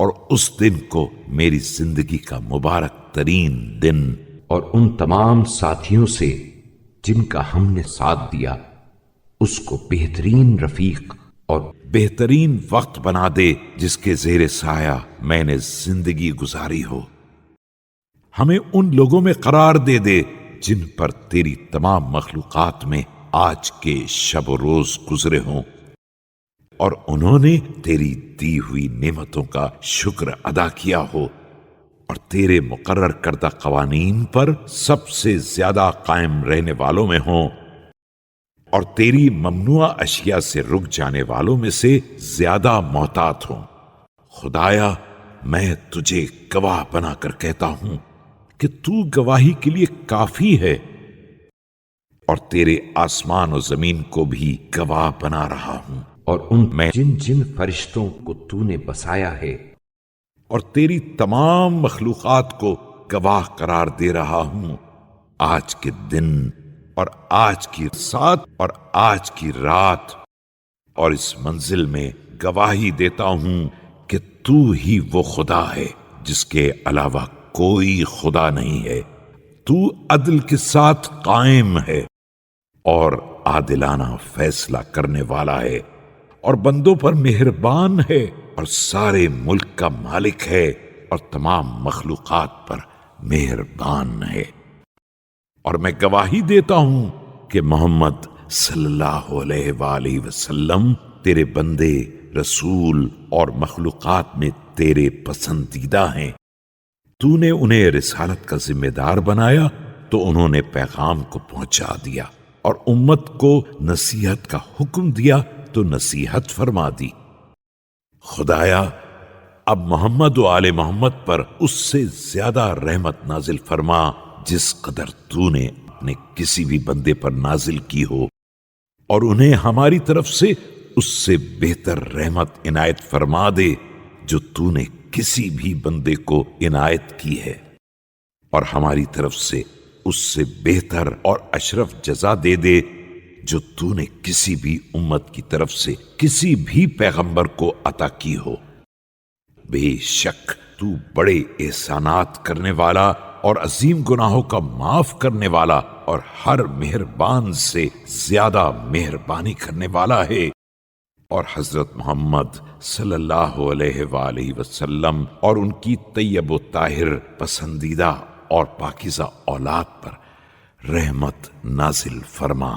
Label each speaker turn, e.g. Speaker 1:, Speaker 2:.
Speaker 1: اور اس دن کو میری زندگی کا مبارک ترین دن،
Speaker 2: اور ان تمام ساتھیوں سے جن کا ہم نے ساتھ دیا اس کو بہترین رفیق اور
Speaker 1: بہترین وقت بنا دے جس کے زیر سایہ میں نے زندگی گزاری ہو۔ ہمیں ان لوگوں میں قرار دے دے جن پر تیری تمام مخلوقات میں آج کے شب و روز گزرے ہوں، اور انہوں نے تیری دی ہوئی نعمتوں کا شکر ادا کیا ہو، اور تیرے مقرر کردہ قوانین پر سب سے زیادہ قائم رہنے والوں میں ہوں، اور تیری ممنوع اشیاء سے رک جانے والوں میں سے زیادہ محتاط ہوں۔ خدایا، میں تجھے گواہ بنا کر کہتا ہوں کہ تو گواہی کے لیے کافی ہے، اور تیرے آسمان و زمین کو بھی گواہ بنا رہا ہوں،
Speaker 2: اور ان میں جن جن فرشتوں کو تو نے بسایا ہے
Speaker 1: اور تیری تمام مخلوقات کو گواہ قرار دے رہا ہوں، آج کے دن اور آج کی سات اور آج کی رات، اور اس منزل میں گواہی دیتا ہوں کہ تو ہی وہ خدا ہے جس کے علاوہ کوئی خدا نہیں ہے۔ تو عدل کے ساتھ قائم ہے اور عادلانہ فیصلہ کرنے والا ہے، اور بندوں پر مہربان ہے، اور سارے ملک کا مالک ہے، اور تمام مخلوقات پر مہربان ہے۔ اور میں گواہی دیتا ہوں کہ محمد صلی اللہ علیہ وآلہ وسلم تیرے بندے، رسول اور مخلوقات میں تیرے پسندیدہ ہیں۔ تو نے انہیں رسالت کا ذمہ دار بنایا تو انہوں نے پیغام کو پہنچا دیا، اور امت کو نصیحت کا حکم دیا تو نصیحت فرما دی۔ خدایا، اب محمد و آل محمد پر اس سے زیادہ رحمت نازل فرما جس قدر تو نے اپنے کسی بھی بندے پر نازل کی ہو، اور انہیں ہماری طرف سے اس سے بہتر رحمت عنایت فرما دے جو تو نے کسی بھی بندے کو عنایت کی ہے، اور ہماری طرف سے اس سے بہتر اور اشرف جزا دے دے جو تو نے کسی بھی امت کی طرف سے کسی بھی پیغمبر کو عطا کی ہو۔ بے شک تو بڑے احسانات کرنے والا اور عظیم گناہوں کا معاف کرنے والا اور ہر مہربان سے زیادہ مہربانی کرنے والا ہے۔ اور حضرت محمد صلی اللہ علیہ وآلہ وسلم اور ان کی طیب و طاہر پسندیدہ اور پاکیزہ اولاد پر رحمت نازل فرما۔